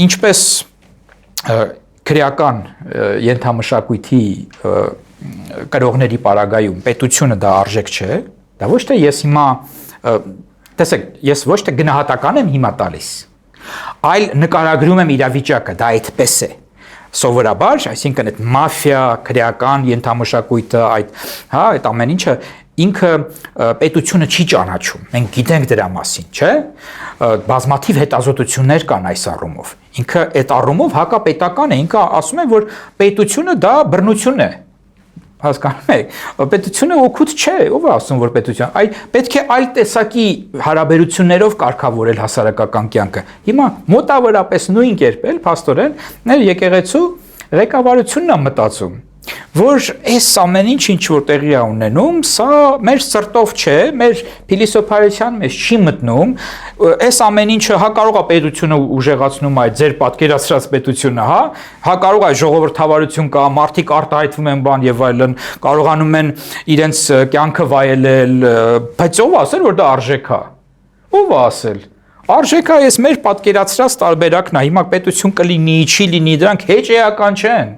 Ինչպես քրեական ենթամշակույթի կրողների պարագայում պետությունը դա արժեք չէ, դա ոչ թե ես հիմա տեսեք, ես ոչ թե գնահատական եմ հիմա տալիս, այլ նկարագրում եմ իրավիճակը, դա այդպես է։ Սովորաբար, այսինքն այդ մաֆիա, քրեական ենթամշակույթը, այդ ամեն ինչը ինքը պետությունը չի ճանաչում։ Մենք գիտենք դրա մասին, չէ՞։ Բազմաթիվ հետազոտություններ կան այս առումով։ Ինքը այդ առումով հակապետական է, ինքը ասում է, որ պետությունը դա բռնություն է։ Հասկանում եք, պետությունը օգուտ չէ, ով է ասում, որ պետություն, այլ պետք է այլ տեսակի հարաբերություններով կարգավորել հասարակական կյանքը։ Հիմա մոտավորապես նույն կերպ էլ փաստորեն ներ եկեղեցու ղեկավարությունն է մտածում, որ այս ամեն ինչ որ տեղի է ունենում, սա մեր սրտով չէ, մեր փիլիսոփայության մեջ չի մտնում, այս ամեն ինչը հա կարող է պետությունը ուժեղացնում այդ ձեր պատկերացրած պետությունը, հա կարող է ժողովրդավարություն կա, մարդիկ արտահայտվում են բան եւ այլն, կարողանում են իրենց կյանքը վայելել, բայց ով ասել որ դա արժեք է։ Ով է ասել։ Արժեքը այս մեր պատկերացրած տարբերակն է, հիմա պետություն կլինի, չի լինի, դրանք հեճեական չեն։